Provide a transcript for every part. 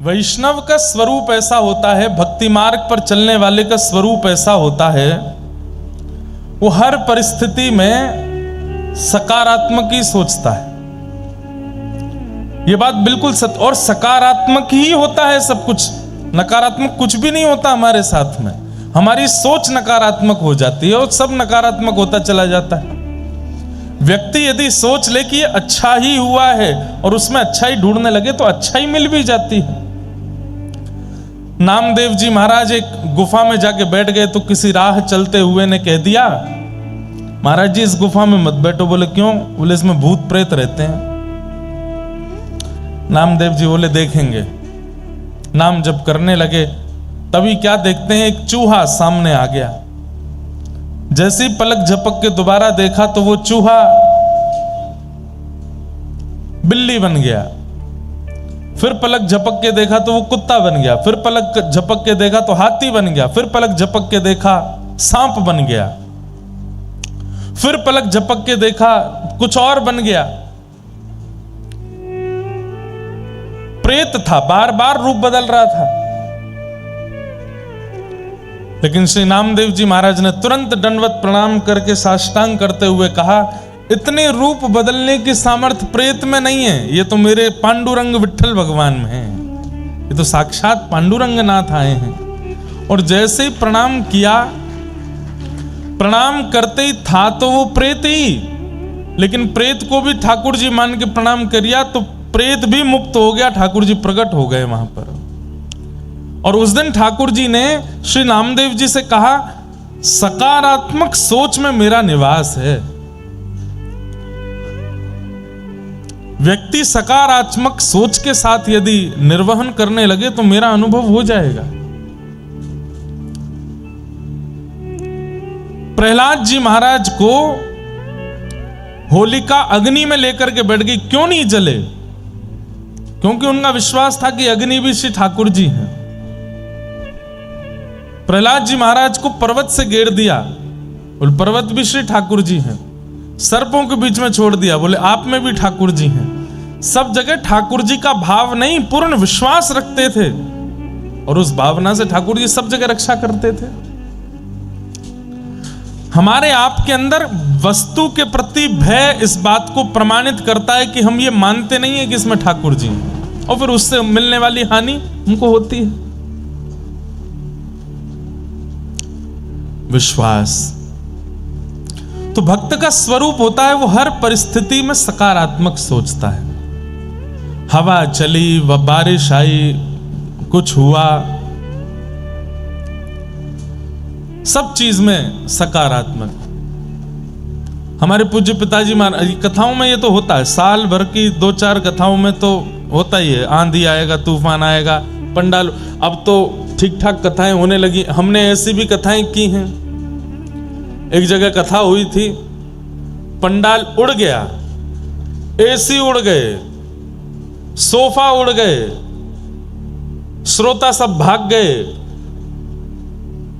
वैष्णव का स्वरूप ऐसा होता है, भक्ति मार्ग पर चलने वाले का स्वरूप ऐसा होता है, वो हर परिस्थिति में सकारात्मक ही सोचता है। ये बात बिल्कुल सत्य, और सकारात्मक ही होता है सब कुछ, नकारात्मक कुछ भी नहीं होता हमारे साथ में। हमारी सोच नकारात्मक हो जाती है और सब नकारात्मक होता चला जाता है। व्यक्ति यदि सोच ले कि ये अच्छा ही हुआ है और उसमें अच्छा ही ढूंढने लगे तो अच्छा ही मिल भी जाती है। नामदेव जी महाराज एक गुफा में जाके बैठ गए तो किसी राह चलते हुए ने कह दिया, महाराज जी इस गुफा में मत बैठो। बोले क्यों? बोले इसमें भूत प्रेत रहते हैं। नामदेव जी बोले देखेंगे। नाम जप करने लगे, तभी क्या देखते हैं, एक चूहा सामने आ गया। जैसे ही पलक झपक के दोबारा देखा तो वो चूहा बिल्ली बन गया। फिर पलक झपक के देखा तो वो कुत्ता बन गया। फिर पलक झपक के देखा तो हाथी बन गया। फिर पलक झपक के देखा सांप बन गया। फिर पलक झपक के देखा कुछ और बन गया। प्रेत था, बार बार रूप बदल रहा था। लेकिन श्री नामदेव जी महाराज ने तुरंत दंडवत प्रणाम करके साष्टांग करते हुए कहा, इतने रूप बदलने की सामर्थ्य प्रेत में नहीं है, ये तो मेरे पांडुरंग विठल भगवान में है। ये तो साक्षात पांडुरंग नाथ आए हैं। और जैसे प्रणाम किया, प्रणाम करते ही था तो वो प्रेत ही, लेकिन प्रेत को भी ठाकुर जी मान के प्रणाम करिया तो प्रेत भी मुक्त हो गया, ठाकुर जी प्रकट हो गए वहां पर। और उस दिन ठाकुर जी ने श्री नामदेव जी से कहा, सकारात्मक सोच में मेरा निवास है। व्यक्ति सकारात्मक सोच के साथ यदि निर्वहन करने लगे तो मेरा अनुभव हो जाएगा। प्रहलाद जी महाराज को होलिका अग्नि में लेकर के बैठ गई, क्यों नहीं जले? क्योंकि उनका विश्वास था कि अग्नि भी श्री ठाकुर जी हैं। प्रहलाद जी महाराज को पर्वत से घेर दिया, बोले पर्वत भी श्री ठाकुर जी हैं। सर्पों के बीच में छोड़ दिया, बोले आप में भी ठाकुर जी हैं। सब जगह ठाकुर जी का भाव नहीं, पूर्ण विश्वास रखते थे और उस भावना से ठाकुर जी सब जगह रक्षा करते थे। हमारे आपके अंदर वस्तु के प्रति भय इस बात को प्रमाणित करता है कि हम ये मानते नहीं है कि इसमें ठाकुर जी हैं, और फिर उससे मिलने वाली हानि हमको होती है। विश्वास तो भक्त का स्वरूप होता है, वो हर परिस्थिति में सकारात्मक सोचता है। हवा चली व बारिश आई, कुछ हुआ, सब चीज में सकारात्मक। हमारे पूज्य पिताजी महाराज कथाओं में ये तो होता है, साल भर की 2-4 कथाओं में तो होता ही है, आंधी आएगा, तूफान आएगा, पंडाल। अब तो ठीक ठाक कथाएं होने लगी। हमने ऐसी भी कथाएं की हैं। एक जगह कथा हुई थी, पंडाल उड़ गया, एसी उड़ गए, सोफा उड़ गए, श्रोता सब भाग गए,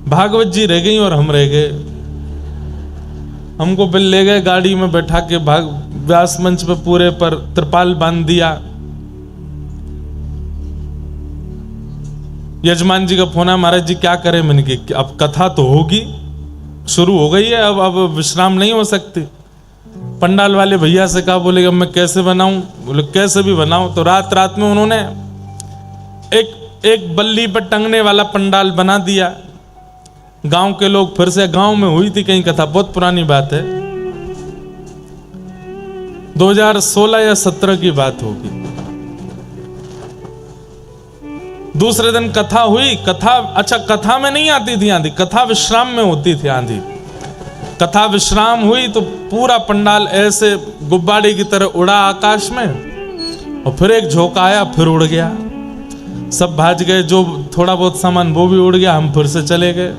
भागवत जी रह गई और हम रह गए। हमको बिल ले गए, गाड़ी में बैठा के व्यास मंच पे पूरे पर त्रिपाल बांध दिया। यजमान जी का फोन है, महाराज जी क्या करें? मैंने कहा अब कथा तो होगी, शुरू हो गई है, अब विश्राम नहीं हो सकती। पंडाल वाले भैया से कहा, बोले अब मैं कैसे बनाऊं? बोले कैसे भी बनाओ। तो रात रात में उन्होंने एक बल्ली पर टंगने वाला पंडाल बना दिया। गांव के लोग फिर से, गांव में हुई थी कहीं कथा, बहुत पुरानी बात है, 2016 या 17 की बात होगी। दूसरे दिन कथा हुई। कथा में नहीं आती थी आंधी, कथा विश्राम में होती थी आंधी। कथा विश्राम हुई तो पूरा पंडाल ऐसे गुब्बारे की तरह उड़ा आकाश में, और फिर एक झोंका आया, फिर उड़ गया। सब भाज गए, जो थोड़ा बहुत सामान वो भी उड़ गया। हम फिर से चले गए।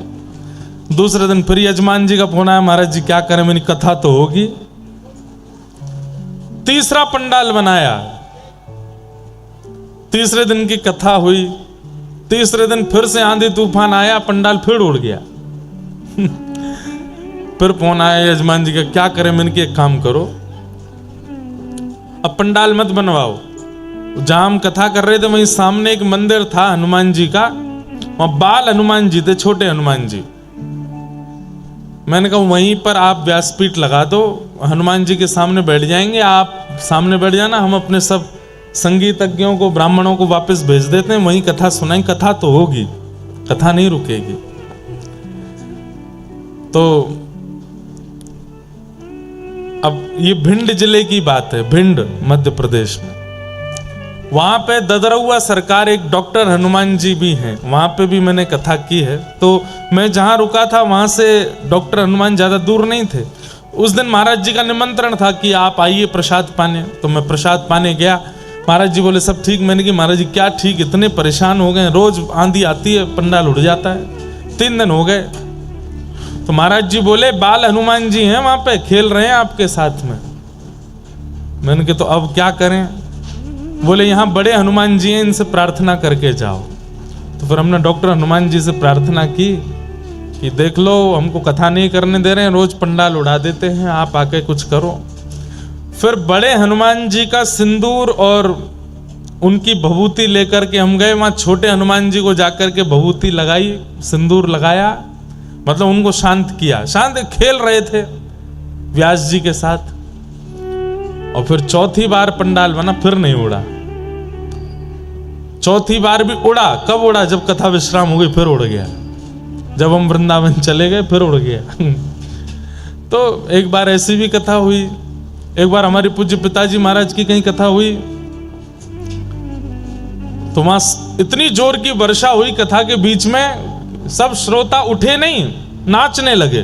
दूसरे दिन फिर यजमान जी का फोन आया, महाराज जी क्या करें? मेरी कथा तो होगी। तीसरा पंडाल बनाया, तीसरे दिन की कथा हुई। तीसरे दिन फिर से आंधी तूफान आया, पंडाल फिर उड़ गया। फिर फोन आया यजमान जी का, क्या करें? मैंने कहा एक काम करो, अब पंडाल मत बनवाओ, जहां हम कथा कर रहे थे वहीं सामने एक मंदिर था हनुमान जी का, वहां बाल हनुमान जी थे, छोटे हनुमान जी। मैंने कहा वहीं पर आप व्यासपीठ लगा दो, हनुमान जी के सामने बैठ जाएंगे, आप सामने बैठ जाना, हम अपने सब संगीतज्ञों को, ब्राह्मणों को वापस भेज देते हैं, वहीं कथा सुनाएंगे। कथा तो होगी, कथा नहीं रुकेगी। तो अब ये भिंड जिले की बात है, भिंड मध्य प्रदेश में। वहां पे ददरौआ सरकार एक डॉक्टर हनुमान जी भी हैं, वहां पे भी मैंने कथा की है। तो मैं जहां रुका था वहां से डॉक्टर हनुमान ज्यादा दूर नहीं थे। उस दिन महाराज जी का निमंत्रण था कि आप आइए प्रसाद पाने, तो मैं प्रसाद पाने गया। महाराज जी बोले सब ठीक। मैंने कहा महाराज जी क्या ठीक, इतने परेशान हो गए, रोज आंधी आती है, पंडाल उड़ जाता है, 3 दिन हो गए। तो महाराज जी बोले बाल हनुमान जी हैं वहां पे, खेल रहे हैं आपके साथ में। मैंने कहा तो अब क्या करें? बोले यहाँ बड़े हनुमान जी हैं, इनसे प्रार्थना करके जाओ। तो फिर हमने डॉक्टर हनुमान जी से प्रार्थना की कि देख लो हमको कथा नहीं करने दे रहे हैं, रोज पंडाल उड़ा देते हैं, आप आके कुछ करो। फिर बड़े हनुमान जी का सिंदूर और उनकी भभूति लेकर के हम गए वहां, छोटे हनुमान जी को जाकर के भभूति लगाई, सिंदूर लगाया, मतलब उनको शांत किया। शांत खेल रहे थे व्यास जी के साथ। और फिर चौथी बार पंडाल बना, फिर नहीं उड़ा। चौथी बार भी उड़ा। कब उड़ा? जब कथा विश्राम हो गई फिर उड़ गया। जब हम वृंदावन चले गए फिर उड़ गया। तो एक बार ऐसी भी कथा हुई। एक बार हमारे पूज्य पिताजी महाराज की कहीं कथा हुई, तो वहां इतनी जोर की वर्षा हुई कथा के बीच में, सब श्रोता उठे नहीं, नाचने लगे।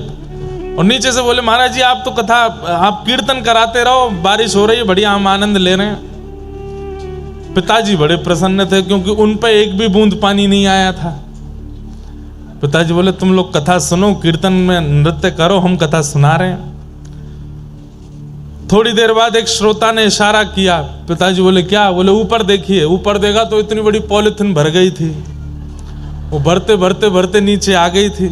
और नीचे से बोले महाराज जी आप तो कथा, आप कीर्तन कराते रहो, बारिश हो रही है बढ़िया, हम आनंद ले रहे हैं। पिताजी बड़े प्रसन्न थे क्योंकि उन पे एक भी बूंद पानी नहीं आया था। पिताजी बोले तुम लोग कथा सुनो, कीर्तन में नृत्य करो, हम कथा सुना रहे हैं। थोड़ी देर बाद एक श्रोता ने इशारा किया। पिताजी बोले क्या? बोले ऊपर देखिए। ऊपर देखा तो इतनी बड़ी पॉलिथीन भर गई थी, वो भरते भरते भरते नीचे आ गई थी।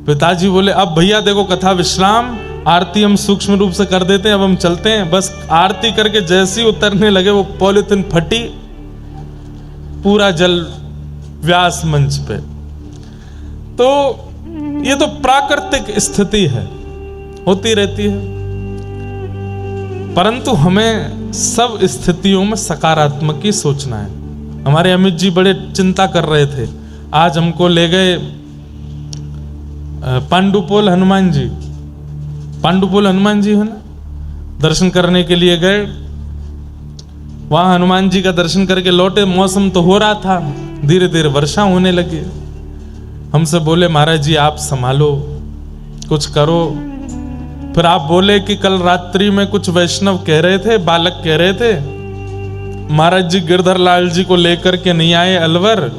पिताजी बोले अब भैया देखो कथा विश्राम, आरती हम सूक्ष्म रूप से कर देते हैं, अब हम चलते हैं। बस आरती करके जैसे ही उतरने लगे वो पॉलिथीन फटी, पूरा जल व्यास मंच पे। तो ये तो प्राकृतिक स्थिति है, होती रहती है। परंतु हमें सब स्थितियों में सकारात्मक ही सोचना है। हमारे अमित जी बड़े चिंता कर रहे थे। आज हमको ले गए पांडुपोल हनुमान जी, पांडुपोल हनुमान जी है ना, दर्शन करने के लिए गए। वहां हनुमान जी का दर्शन करके लौटे। मौसम तो हो रहा था, धीरे धीरे वर्षा होने लगी। हमसे बोले महाराज जी आप संभालो, कुछ करो। फिर आप बोले कि कल रात्रि में कुछ वैष्णव कह रहे थे, बालक कह रहे थे महाराज जी गिरधर लाल जी को लेकर के नहीं आए अलवर,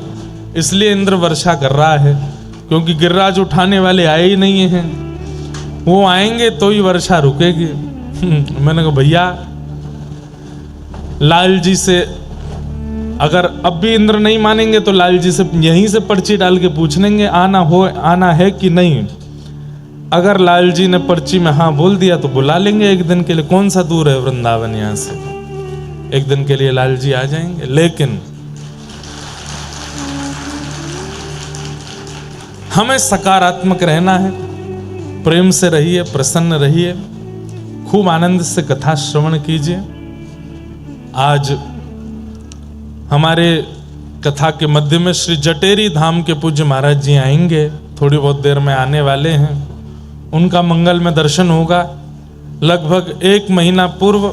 इसलिए इंद्र वर्षा कर रहा है, क्योंकि गिरिराज उठाने वाले आए ही नहीं हैं, वो आएंगे तो ही वर्षा रुकेगी। मैंने कहा भैया लाल जी से अगर अब भी इंद्र नहीं मानेंगे तो लाल जी से यहीं से पर्ची डाल के पूछ लेंगे आना है कि नहीं। अगर लाल जी ने पर्ची में हाँ बोल दिया तो बुला लेंगे एक दिन के लिए। कौन सा दूर है वृंदावन यहां से, एक दिन के लिए लाल जी आ जाएंगे। लेकिन हमें सकारात्मक रहना है, प्रेम से रहिए, प्रसन्न रहिए, खूब आनंद से कथा श्रवण कीजिए। आज हमारे कथा के मध्य में श्री जटेरी धाम के पूज्य महाराज जी आएंगे, थोड़ी बहुत देर में आने वाले हैं। उनका मंगल में दर्शन होगा। लगभग 1 महीना पूर्व,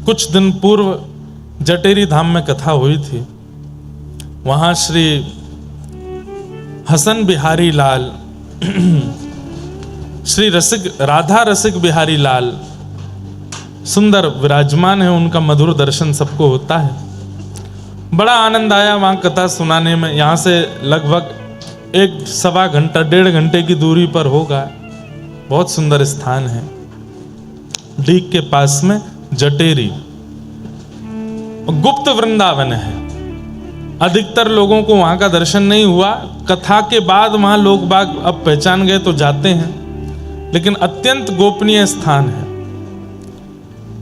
कुछ दिन पूर्व जटेरी धाम में कथा हुई थी। वहां श्री हसन बिहारी लाल श्री राधा रसिक बिहारी लाल सुंदर विराजमान है, उनका मधुर दर्शन सबको होता है। बड़ा आनंद आया वहां कथा सुनाने में। यहाँ से लगभग 1-1.25 घंटा 1.5 घंटे की दूरी पर होगा। बहुत सुंदर स्थान है, डीग के पास में जटेरी, गुप्त वृंदावन है। अधिकतर लोगों को वहां का दर्शन नहीं हुआ। कथा के बाद वहां लोग बाग अब पहचान गए तो जाते हैं, लेकिन अत्यंत गोपनीय स्थान है।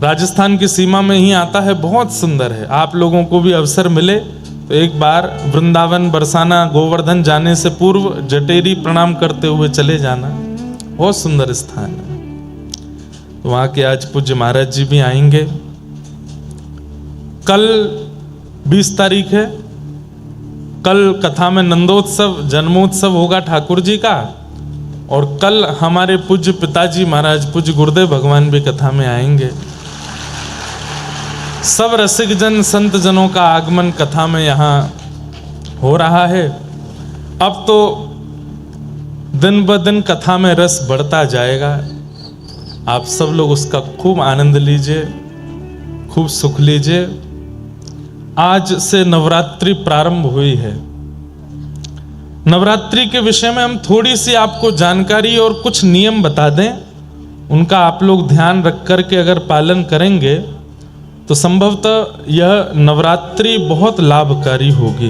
राजस्थान की सीमा में ही आता है, बहुत सुंदर है। आप लोगों को भी अवसर मिले तो एक बार वृंदावन, बरसाना, गोवर्धन जाने से पूर्व जटेरी प्रणाम करते हुए चले जाना, बहुत सुंदर स्थान है। तो वहाँ के आज पूज्य महाराज जी भी आएंगे। कल 20 तारीख है, कल कथा में नंदोत्सव, जन्मोत्सव होगा ठाकुर जी का, और कल हमारे पूज्य पिताजी महाराज पूज्य गुरुदेव भगवान भी कथा में आएंगे। सब रसिक जन, संत जनों का आगमन कथा में यहाँ हो रहा है। अब तो दिन ब दिन कथा में रस बढ़ता जाएगा। आप सब लोग उसका खूब आनंद लीजिए, खूब सुख लीजिए। आज से नवरात्रि प्रारंभ हुई है। नवरात्रि के विषय में हम थोड़ी सी आपको जानकारी और कुछ नियम बता दें, उनका आप लोग ध्यान रख कर के अगर पालन करेंगे तो संभवतः यह नवरात्रि बहुत लाभकारी होगी।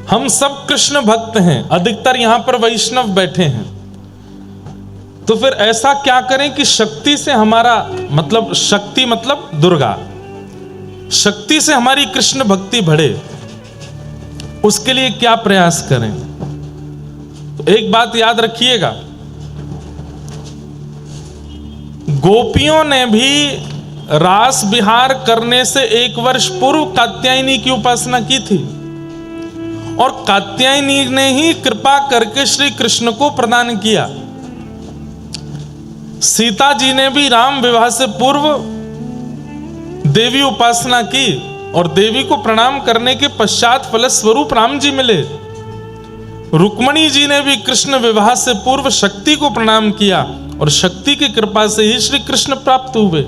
हम सब कृष्ण भक्त हैं, अधिकतर यहां पर वैष्णव बैठे हैं, तो फिर ऐसा क्या करें कि शक्ति से हमारा मतलब, शक्ति मतलब दुर्गा, शक्ति से हमारी कृष्ण भक्ति बढ़े, उसके लिए क्या प्रयास करें। तो एक बात याद रखिएगा, गोपियों ने भी रास विहार करने से 1 वर्ष पूर्व कात्यायनी की उपासना की थी, और कात्यायनी ने ही कृपा करके श्री कृष्ण को प्रदान किया। सीता जी ने भी राम विवाह से पूर्व देवी उपासना की, और देवी को प्रणाम करने के पश्चात फलस्वरूप राम जी मिले। रुक्मणी जी ने भी कृष्ण विवाह से पूर्व शक्ति को प्रणाम किया, और शक्ति की कृपा से ही श्री कृष्ण प्राप्त हुए।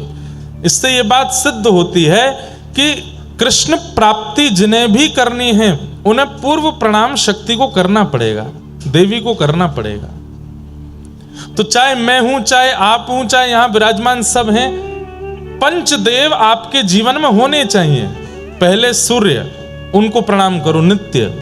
इससे यह बात सिद्ध होती है कि कृष्ण प्राप्ति जिन्हें भी करनी है उन्हें पूर्व प्रणाम शक्ति को करना पड़ेगा, देवी को करना पड़ेगा। तो चाहे मैं हूं, चाहे आप हूं, चाहे यहां विराजमान सब हैं, पंचदेव आपके जीवन में होने चाहिए। पहले सूर्य, उनको प्रणाम करो नित्य।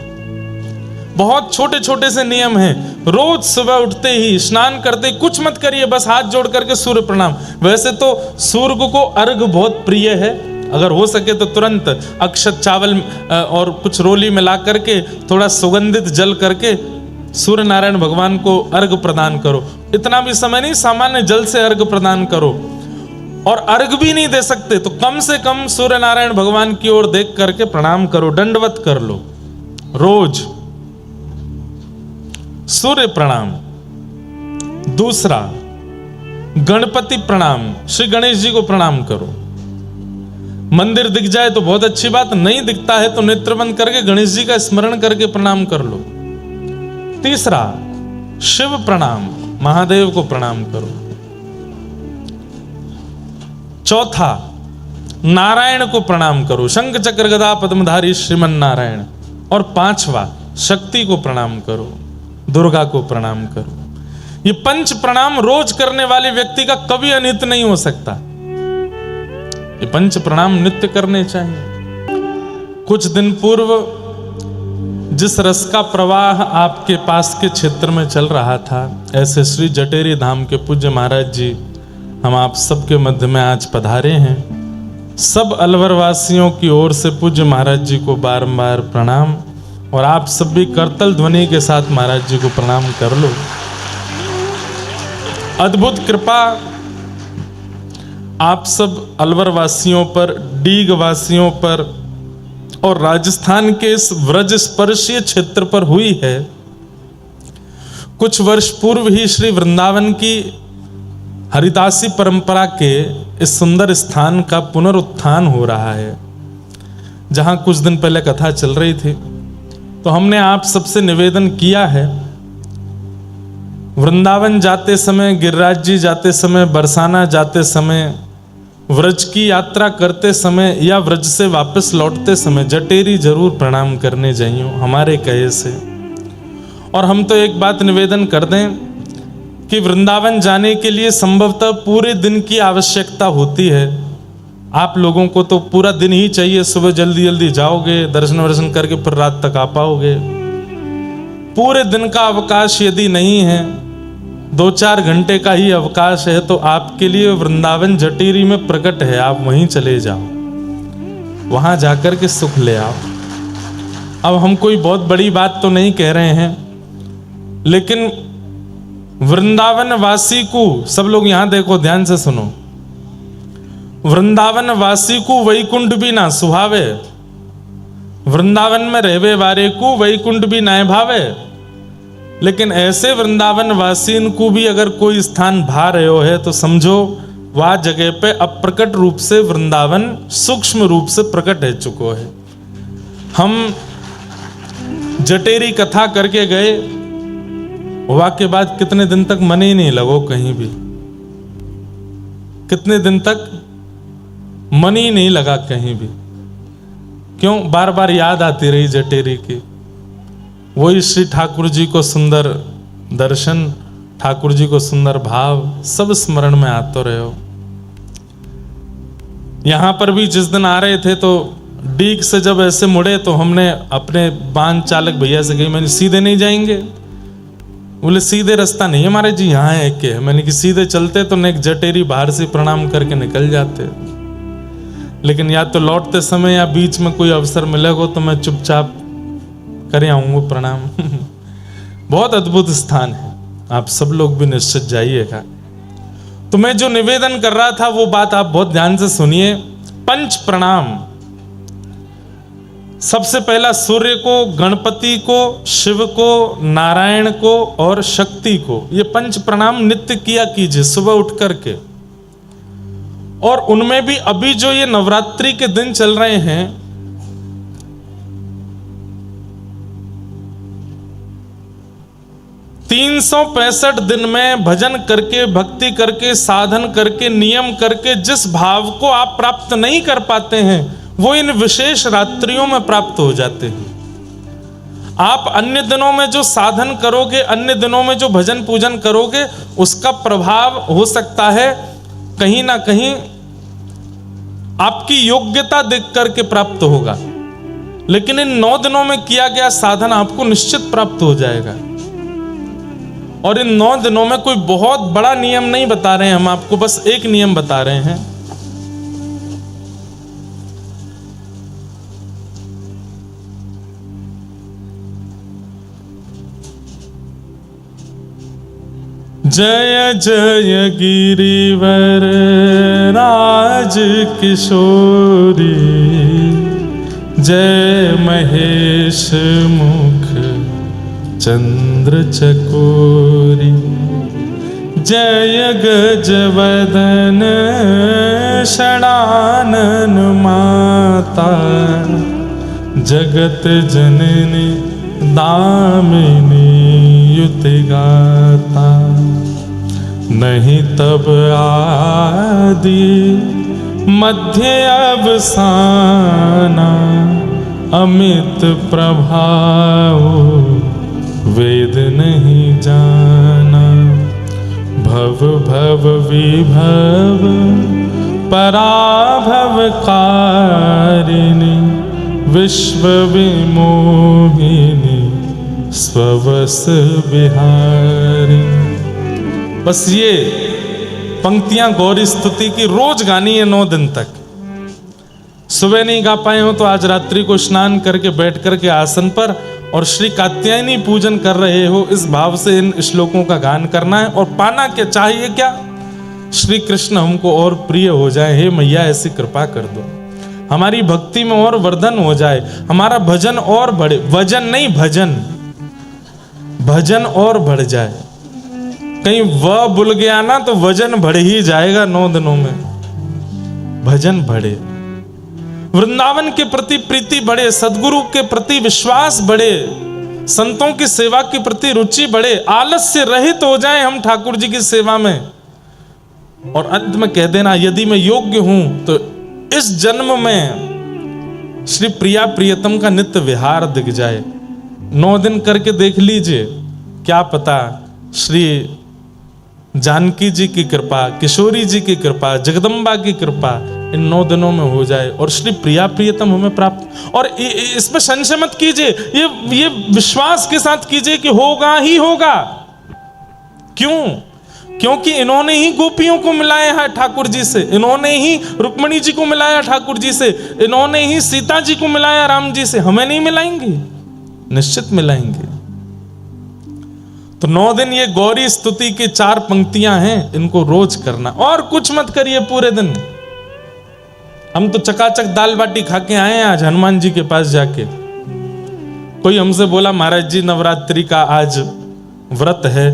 बहुत छोटे छोटे से नियम हैं। रोज सुबह उठते ही, स्नान करते कुछ मत करिए, बस हाथ जोड़ करके सूर्य प्रणाम। वैसे तो सूर्य को अर्घ बहुत प्रिय है, अगर हो सके तो तुरंत अक्षत चावल और कुछ रोली मिला करके थोड़ा सुगंधित जल करके सूर्य नारायण भगवान को अर्घ प्रदान करो। इतना भी समय नहीं, सामान्य जल से अर्घ प्रदान करो। और अर्घ भी नहीं दे सकते तो कम से कम सूर्य नारायण भगवान की ओर देख करके प्रणाम करो, दंडवत कर लो रोज, सूर्य प्रणाम। दूसरा, गणपति प्रणाम, श्री गणेश जी को प्रणाम करो। मंदिर दिख जाए तो बहुत अच्छी बात, नहीं दिखता है तो नेत्र बंद करके गणेश जी का स्मरण करके प्रणाम कर लो। तीसरा, शिव प्रणाम, महादेव को प्रणाम करो। चौथा, नारायण को प्रणाम करो, शंख चक्र गदा पद्मधारी श्रीमन नारायण। और पांचवा, शक्ति को प्रणाम करो, दुर्गा को प्रणाम करो। ये 5 प्रणाम रोज करने वाले व्यक्ति का कभी अनित नहीं हो सकता। ये 5 प्रणाम नित्य करने चाहिए। कुछ दिन पूर्व जिस रस का प्रवाह आपके पास के क्षेत्र में चल रहा था, ऐसे श्री जटेरी धाम के पूज्य महाराज जी हम आप सबके मध्य में आज पधारे हैं। सब अलवर वासियों की ओर से पूज्य महाराज जी को बारंबार प्रणाम, और आप सब भी करतल ध्वनि के साथ महाराज जी को प्रणाम कर लो। अद्भुत कृपा आप सब अलवर वासियों पर, डीग वासियों पर और राजस्थान के इस व्रज स्पर्शीय क्षेत्र पर हुई है। कुछ वर्ष पूर्व ही श्री वृंदावन की हरिदासी परंपरा के इस सुंदर स्थान का पुनरुत्थान हो रहा है। जहां कुछ दिन पहले कथा चल रही थी, तो हमने आप सबसे निवेदन किया है, वृंदावन जाते समय, गिरिराज जी जाते समय, बरसाना जाते समय, व्रज की यात्रा करते समय या व्रज से वापस लौटते समय जटेरी जरूर प्रणाम करने जाइयो हमारे कहे से। और हम तो एक बात निवेदन कर दें कि वृंदावन जाने के लिए संभवतः पूरे दिन की आवश्यकता होती है। आप लोगों को तो पूरा दिन ही चाहिए, सुबह जल्दी जल्दी जाओगे, दर्शन वर्शन करके फिर रात तक आ पाओगे। पूरे दिन का अवकाश यदि नहीं है, 2-4 घंटे का ही अवकाश है, तो आपके लिए वृंदावन जटेरी में प्रकट है, आप वहीं चले जाओ, वहां जाकर के सुख ले आओ। अब हम कोई बहुत बड़ी बात तो नहीं कह रहे हैं, लेकिन वृंदावन वासी को, सब लोग यहां देखो, ध्यान से सुनो, वृंदावन वासी को वैकुंठ भी ना सुहावे, वृंदावन में रहवे वारे को वैकुंठ भी ना भावे। लेकिन ऐसे वृंदावन वासी को भी अगर कोई स्थान भा रहे हो है, तो समझो वह जगह पे अप्रकट रूप से वृंदावन सूक्ष्म रूप से प्रकट है चुको है। हम जटेरी कथा करके गए, वह के बाद कितने दिन तक मन ही नहीं लगो कहीं भी, कितने दिन तक मन ही नहीं लगा कहीं भी। क्यों? बार बार याद आती रही जटेरी की, वही श्री ठाकुर जी को सुंदर दर्शन, ठाकुर जी को सुंदर भाव, सब स्मरण में आते रहे हो। यहां पर भी जिस दिन आ रहे थे तो डीग से जब ऐसे मुड़े, तो हमने अपने वाहन चालक भैया से कही, मैंने सीधे नहीं जाएंगे? बोले सीधे रास्ता नहीं हमारे जी, यहाँ है एक के। मैंने कि सीधे चलते तो नेक जटेरी बाहर से प्रणाम करके निकल जाते, लेकिन या तो लौटते समय या बीच में कोई अवसर मिलेगा तो मैं चुपचाप करे आऊंगा प्रणाम। बहुत अद्भुत स्थान है, आप सब लोग भी निश्चित जाइएगा। तो मैं जो निवेदन कर रहा था वो बात आप बहुत ध्यान से सुनिए। पंच प्रणाम, सबसे पहला सूर्य को, गणपति को, शिव को, नारायण को और शक्ति को, ये पंच प्रणाम नित्य किया कीजिए सुबह उठ करके। और उनमें भी अभी जो ये नवरात्रि के दिन चल रहे हैं, 365 दिन में भजन करके, भक्ति करके, साधन करके, नियम करके जिस भाव को आप प्राप्त नहीं कर पाते हैं, वो इन विशेष रात्रियों में प्राप्त हो जाते हैं। आप अन्य दिनों में जो साधन करोगे, अन्य दिनों में जो भजन पूजन करोगे, उसका प्रभाव हो सकता है कहीं ना कहीं आपकी योग्यता देख करके प्राप्त होगा, लेकिन इन 9 दिनों में किया गया साधन आपको निश्चित प्राप्त हो जाएगा। और इन 9 दिनों में कोई बहुत बड़ा नियम नहीं बता रहे हैं हम आपको, बस एक नियम बता रहे हैं। जय जय गिरिवर राज किशोरी, जय महेश मुख चंद्र चकोरी, जय गजवदन षडानन माता, जगत जननी दामिनी युति गाता। नहीं तब आदि मध्य अवसाना, अमित प्रभाव वेद नहीं जाना। भव भव विभव पराभव कारिणी, विश्व विमोहिनी स्ववस बिहारी। बस ये पंक्तियां गौरी स्तुति की रोज गानी है 9 दिन तक। सुबह नहीं गा पाए हो तो आज रात्रि को स्नान करके बैठ करके आसन पर और श्री कात्यायनी पूजन कर रहे हो, इस भाव से इन श्लोकों का गान करना है। और पाना क्या चाहिए? क्या? श्री कृष्ण हमको और प्रिय हो जाए। हे मैया ऐसी कृपा कर दो, हमारी भक्ति में और वर्धन हो जाए, हमारा भजन और बढ़े। वजन नहीं, भजन, भजन और बढ़ जाए। कहीं वह भूल गया ना तो वजन बढ़ ही जाएगा 9 दिनों में। भजन बढ़े, वृंदावन के प्रति प्रीति बढ़े, सदगुरु के प्रति विश्वास बढ़े, संतों की सेवा के प्रति रुचि बढ़े, आलस्य रहित हो जाए हम ठाकुर जी की सेवा में। और अंत में कह देना, यदि मैं योग्य हूं तो इस जन्म में श्री प्रिया प्रियतम का नित्य विहार दिख जाए। 9 दिन करके देख लीजिए, क्या पता श्री जानकी जी की कृपा, किशोरी जी की कृपा, जगदम्बा की कृपा इन 9 दिनों में हो जाए और श्री प्रिया प्रियतम हमें प्राप्त। और इसमें संशय मत कीजिए, ये विश्वास के साथ कीजिए कि होगा ही होगा। क्यों? क्योंकि इन्होंने ही गोपियों को मिलाया है ठाकुर जी से, इन्होंने ही रुक्मिणी जी को मिलाया ठाकुर जी से, इन्होंने ही सीता जी को मिलाया राम जी से। हमें नहीं मिलाएंगे? निश्चित मिलाएंगे। तो 9 दिन ये गौरी स्तुति की 4 पंक्तियां हैं, इनको रोज करना, और कुछ मत करिए पूरे दिन। हम तो चकाचक दाल बाटी खा के आए हैं आज हनुमान जी के पास जाके। कोई हमसे बोला महाराज जी नवरात्रि का आज व्रत है।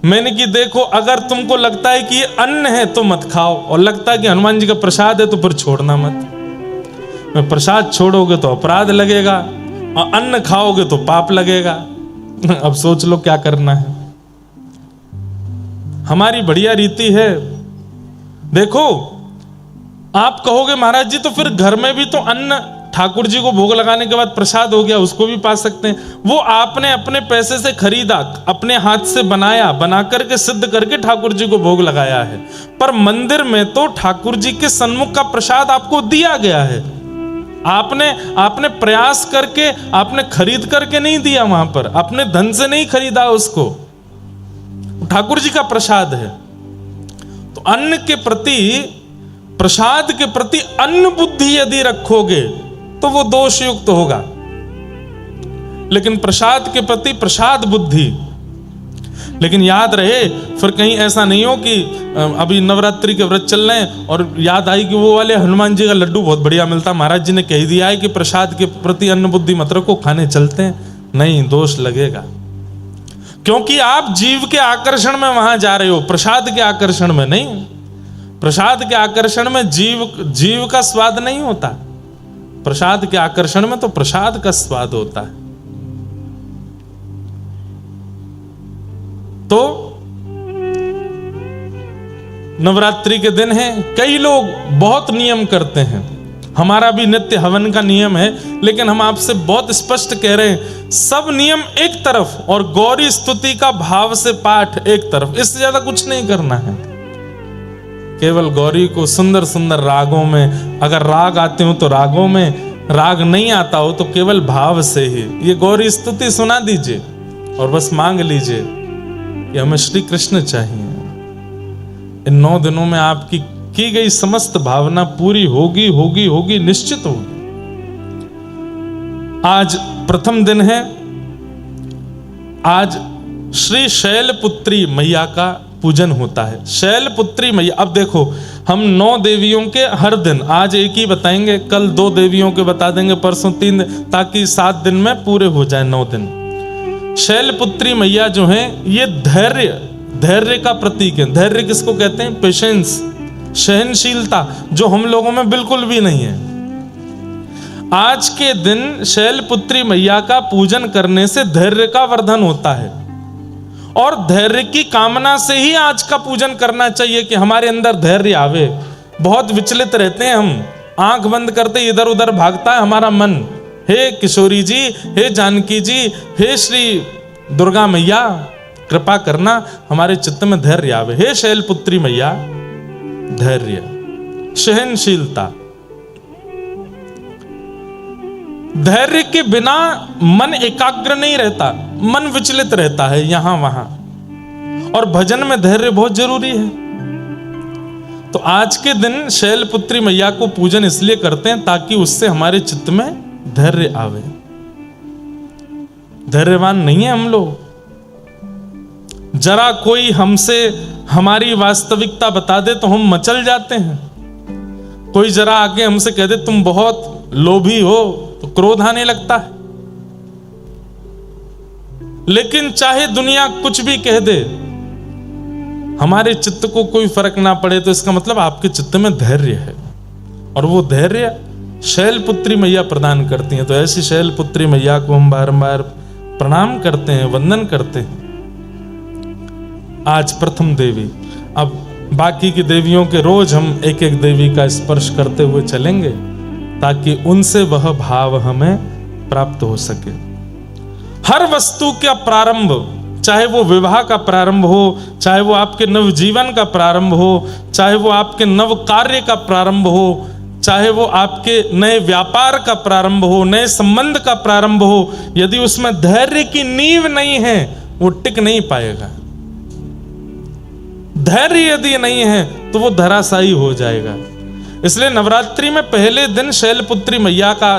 मैंने कि देखो, अगर तुमको लगता है कि ये अन्न है तो मत खाओ, और लगता है कि हनुमान जी का प्रसाद है तो फिर छोड़ना मत। मैं प्रसाद छोड़ोगे तो अपराध लगेगा, और अन्न खाओगे तो पाप लगेगा। अब सोच लो क्या करना है। हमारी बढ़िया रीति है। देखो, आप कहोगे महाराज जी तो फिर घर में भी तो अन्न ठाकुर जी को भोग लगाने के बाद प्रसाद हो गया, उसको भी पा सकते हैं। वो आपने अपने पैसे से खरीदा, अपने हाथ से बनाया, बना करके सिद्ध करके ठाकुर जी को भोग लगाया है। पर मंदिर में तो ठाकुर जी के सन्मुख का प्रसाद आपको दिया गया है। आपने प्रयास करके, आपने खरीद करके नहीं दिया, वहां पर अपने धन से नहीं खरीदा उसको, ठाकुर जी का प्रसाद है। तो अन्न के प्रति, प्रसाद के प्रति अन्न बुद्धि यदि रखोगे तो वो दोष युक्त होगा, लेकिन प्रसाद के प्रति प्रसाद बुद्धि। लेकिन याद रहे, फिर कहीं ऐसा नहीं हो कि अभी नवरात्रि के व्रत चल रहे हैं और याद आई कि वो वाले हनुमान जी का लड्डू बहुत बढ़िया मिलता, महाराज जी ने कह दिया है कि प्रसाद के प्रति अन्न बुद्धि मत रखो, खाने चलते हैं। नहीं, दोष लगेगा, क्योंकि आप जीव के आकर्षण में वहां जा रहे हो, प्रसाद के आकर्षण में नहीं। प्रसाद के आकर्षण में जीव का स्वाद नहीं होता, प्रसाद के आकर्षण में तो प्रसाद का स्वाद होता है। तो नवरात्रि के दिन है, कई लोग बहुत नियम करते हैं, हमारा भी नित्य हवन का नियम है, लेकिन हम आपसे बहुत स्पष्ट कह रहे हैं, सब नियम एक तरफ और गौरी स्तुति का भाव से पाठ एक तरफ, इससे ज्यादा कुछ नहीं करना है। केवल गौरी को सुंदर सुंदर रागों में, अगर राग आते हो तो रागों में, राग नहीं आता हो तो केवल भाव से ही ये गौरी स्तुति सुना दीजिए और बस मांग लीजिए कि हमें श्री कृष्ण चाहिए। इन 9 दिनों में आपकी की गई समस्त भावना पूरी होगी होगी होगी, निश्चित होगी। आज प्रथम दिन है, आज श्री शैलपुत्री मैया का पूजन होता है। शैलपुत्री मैया, अब देखो हम 9 देवियों के हर दिन, आज एक ही बताएंगे, कल 2 देवियों के बता देंगे, परसों 3, ताकि 7 दिन में पूरे हो जाए 9 दिन। शैलपुत्री मैया जो है ये धैर्य का प्रतीक है। धैर्य किसको कहते हैं? पेशेंस, सहनशीलता, जो हम लोगों में बिल्कुल भी नहीं है। आज के दिन शैलपुत्री मैया का पूजन करने से धैर्य का वर्धन होता है, और धैर्य की कामना से ही आज का पूजन करना चाहिए कि हमारे अंदर धैर्य आवे। बहुत विचलित रहते हैं हम, आंख बंद करते इधर उधर भागता है हमारा मन। हे किशोरी जी, हे जानकी जी, हे श्री दुर्गा मैया, कृपा करना हमारे चित्त में धैर्य आवे। हे शैलपुत्री मैया, धैर्य, सहनशीलता। धैर्य के बिना मन एकाग्र नहीं रहता, मन विचलित रहता है यहां वहां, और भजन में धैर्य बहुत जरूरी है। तो आज के दिन शैलपुत्री मैया को पूजन इसलिए करते हैं ताकि उससे हमारे चित्त में धैर्य आवे। धैर्यवान नहीं है हम लोग। जरा कोई हमसे हमारी वास्तविकता बता दे तो हम मचल जाते हैं। कोई जरा आके हमसे कह दे तुम बहुत लोभी हो तो क्रोध आने लगता है। लेकिन चाहे दुनिया कुछ भी कह दे, हमारे चित्त को कोई फर्क ना पड़े, तो इसका मतलब आपके चित्त में धैर्य है, और वो धैर्य शैलपुत्री मैया प्रदान करती हैं। तो ऐसी शैलपुत्री मैया को हम बारंबार प्रणाम करते हैं, वंदन करते हैं। आज प्रथम देवी, अब बाकी की देवियों के रोज हम एक एक देवी का स्पर्श करते हुए चलेंगे ताकि उनसे वह भाव हमें प्राप्त हो सके। हर वस्तु का प्रारंभ, चाहे वो विवाह का प्रारंभ हो, चाहे वो आपके नव जीवन का प्रारंभ हो, चाहे वो आपके नव कार्य का प्रारंभ हो, चाहे वो आपके नए व्यापार का प्रारंभ हो, नए संबंध का प्रारंभ हो, यदि उसमें धैर्य की नींव नहीं है वो टिक नहीं पाएगा। धैर्य यदि नहीं है तो वो धराशायी हो जाएगा। इसलिए नवरात्रि में पहले दिन शैलपुत्री मैया का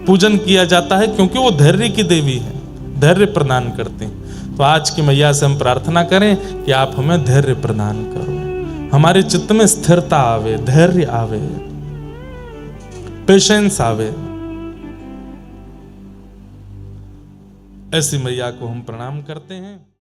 पूजन किया जाता है, क्योंकि वो धैर्य की देवी है, धैर्य प्रदान करते हैं। तो आज की मैया से हम प्रार्थना करें कि आप हमें धैर्य प्रदान करो, हमारे चित्त में स्थिरता आवे, धैर्य आवे, पेशेंस आवे। ऐसी मैया को हम प्रणाम करते हैं।